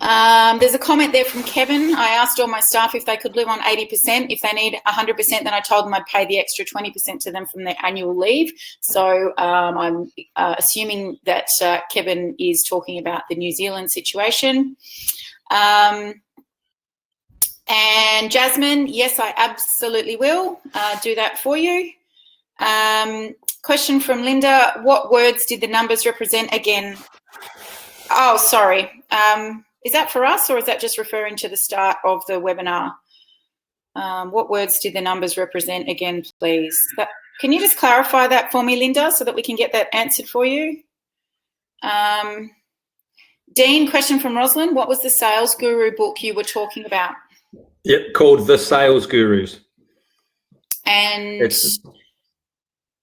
there's a comment there from Kevin. I asked all my staff if they could live on 80%. If they need 100%, then I told them I'd pay the extra 20% to them from their annual leave. So I'm assuming that Kevin is talking about the New Zealand situation. And Jasmine, yes, I absolutely will do that for you. Question from Linda, what words did the numbers represent again? Oh, sorry. Is that for us, or is that just referring to the start of the webinar? What words did the numbers represent again, please? Can you just clarify that for me, Linda, so that we can get that answered for you? Dean, question from Rosalind, what was the Sales Guru book you were talking about? Yep, called The Sales Gurus. And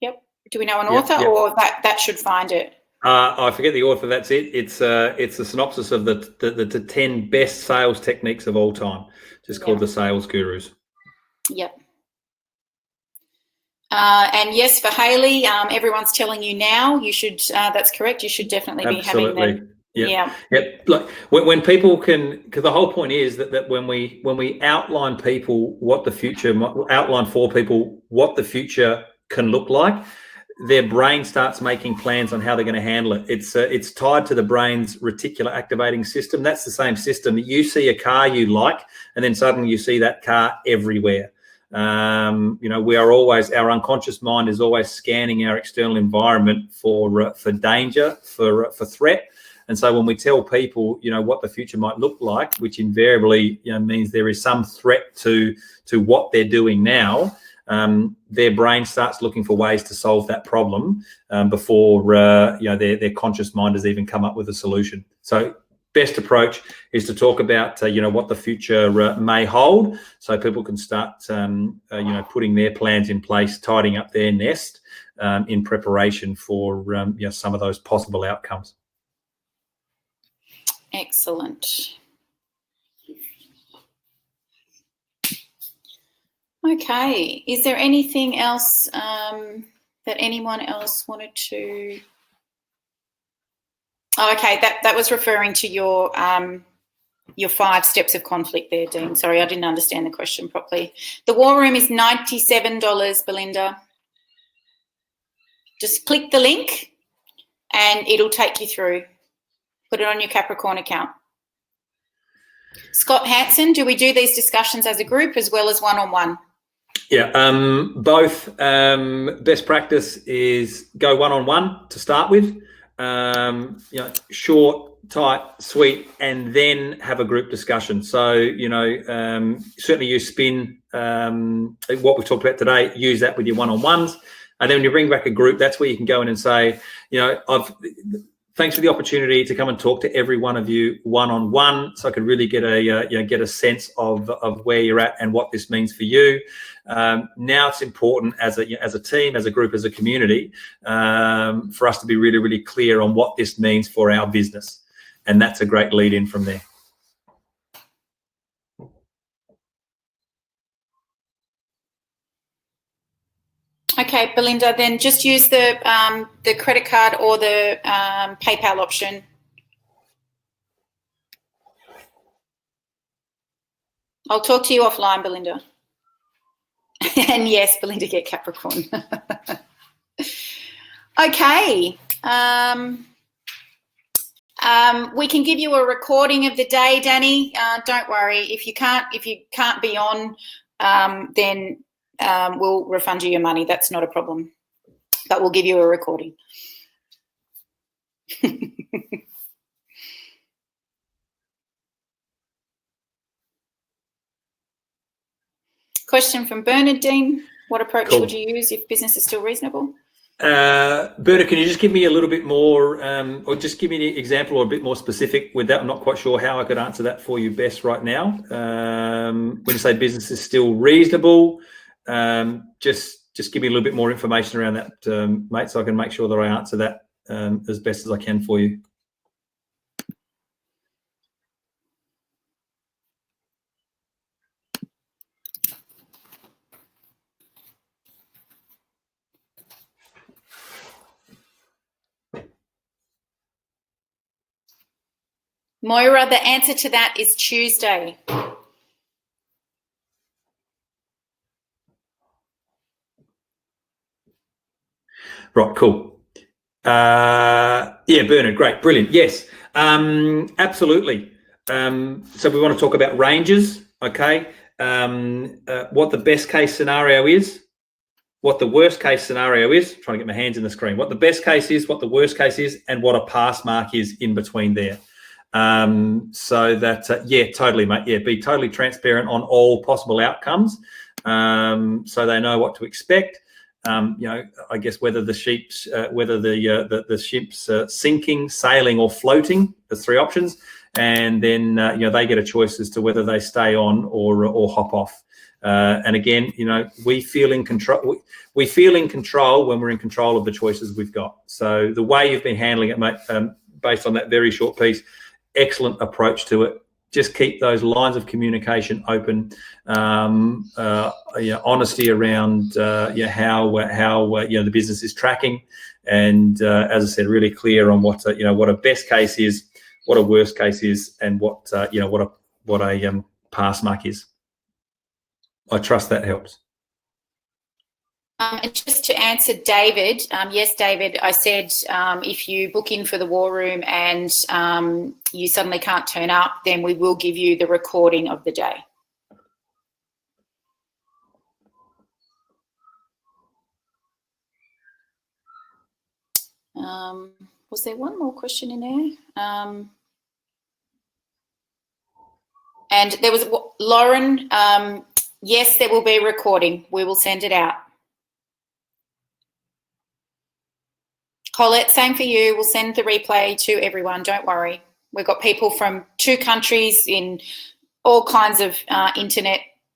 yep, do we know an author, or that should find it? I forget the author. That's it. It's a synopsis of the 10 best sales techniques of all time. Just called The Sales Gurus. Yep. And yes, for Hayley, everyone's telling you now. You should. That's correct. You should definitely be having them. Yeah. Like when people can, because the whole point is that when we outline people what the future, outline for people what the future can look like, their brain starts making plans on how they're going to handle it. It's tied to the brain's reticular activating system. That's the same system. You see a car you like, and then suddenly you see that car everywhere. We are always, our unconscious mind is always scanning our external environment for danger, for threat. And so when we tell people, what the future might look like, which invariably, means there is some threat to what they're doing now, their brain starts looking for ways to solve that problem before their conscious mind has even come up with a solution. So best approach is to talk about what the future may hold, so people can start putting their plans in place, tidying up their nest in preparation for some of those possible outcomes. Excellent. Okay, is there anything else that anyone else wanted to? Oh, okay, that was referring to your your 5 steps of conflict there, Dean. Sorry, I didn't understand the question properly. The War Room is $97, Belinda. Just click the link and it'll take you through. Put it on your Capricorn account. Scott Hansen, do we do these discussions as a group as well as one-on-one? Yeah, both. Best practice is go one-on-one to start with. Short, tight, sweet, and then have a group discussion. So, certainly use S.P.I.N, what we've talked about today, use that with your one-on-ones. And then when you bring back a group, that's where you can go in and say, thanks for the opportunity to come and talk to every one of you one-on-one, so I could really get a sense of where you're at and what this means for you. Now it's important as a team, as a group, as a community, for us to be really, really clear on what this means for our business, and that's a great lead in from there. Okay, Belinda, then just use the credit card or the PayPal option. I'll talk to you offline, Belinda. And yes, Belinda, get Capricorn. Okay. We can give you a recording of the day, Danny. Don't worry. If you can't be on, then we'll refund you your money. That's not a problem. But we'll give you a recording. Question from Bernardine. What approach would you use if business is still reasonable? Bernard, can you just give me a little bit more, or just give me an example or a bit more specific with that? I'm not quite sure how I could answer that for you best right now. When you say business is still reasonable, just give me a little bit more information around that, mate, so I can make sure that I answer that as best as I can for you. Moira, the answer to that is Tuesday. Right, cool. Yeah, Bernard, great, brilliant. Yes, absolutely. So we want to talk about ranges, okay? What the best case scenario is, what the worst case scenario is, trying to get my hands in the screen, what the best case is, what the worst case is, and what a pass mark is in between there. So that, yeah, totally, mate. Yeah, be totally transparent on all possible outcomes, so they know what to expect. I guess whether the ship's sinking, sailing, or floating. There's 3 options, and then they get a choice as to whether they stay on or hop off. And again, we feel in control. We feel in control when we're in control of the choices we've got. So the way you've been handling it, mate, based on that very short piece, excellent approach to it. Just keep those lines of communication open, honesty around how the business is tracking, and as I said, really clear on what a best case is, what a worst case is, and what a pass mark is. I trust that helps. And just to answer David, yes, David, I said if you book in for the War Room and you suddenly can't turn up, then we will give you the recording of the day. Was there one more question in there? And there was Lauren. Yes, there will be a recording. We will send it out. Colette, same for you. We'll send the replay to everyone. Don't worry. We've got people from 2 countries in all kinds of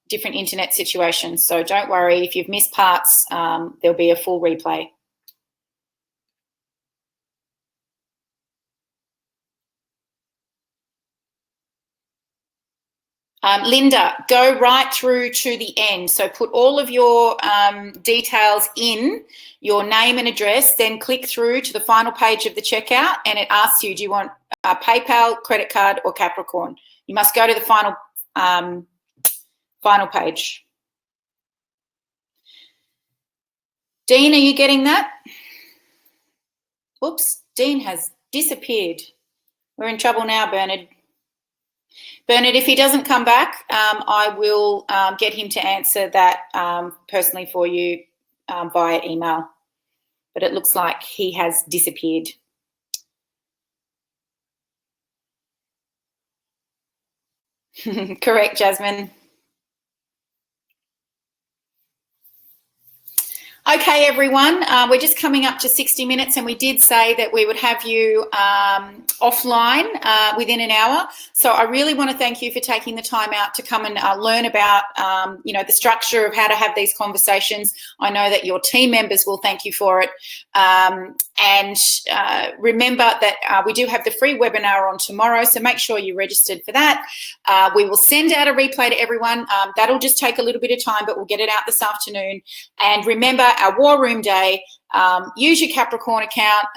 different internet situations. So don't worry. If you've missed parts, there'll be a full replay. Linda, go right through to the end. So put all of your details in, your name and address, then click through to the final page of the checkout, and it asks you, do you want PayPal, credit card, or Capricorn. You must go to the final page. Dean, are you getting that? Oops, Dean has disappeared. We're in trouble now, Bernard. Bernard, if he doesn't come back, I will get him to answer that personally for you via email. But it looks like he has disappeared. Correct, Jasmine. Okay, everyone, we're just coming up to 60 minutes, and we did say that we would have you offline within an hour. So I really want to thank you for taking the time out to come and learn about, the structure of how to have these conversations. I know that your team members will thank you for it. And remember that we do have the free webinar on tomorrow, so make sure you're registered for that. We will send out a replay to everyone. That'll just take a little bit of time, but we'll get it out this afternoon. And remember, our War Room Day, use your Capricorn account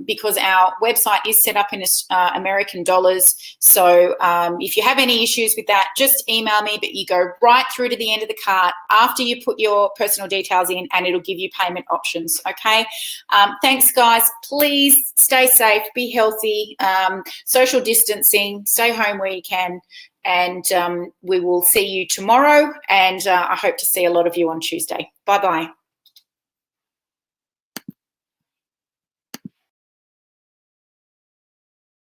because our website is set up in American dollars. So if you have any issues with that, just email me, but you go right through to the end of the cart after you put your personal details in, and it'll give you payment options, okay? Thanks, guys. Please stay safe, be healthy, social distancing, stay home where you can, and we will see you tomorrow, and I hope to see a lot of you on Tuesday. Bye-bye.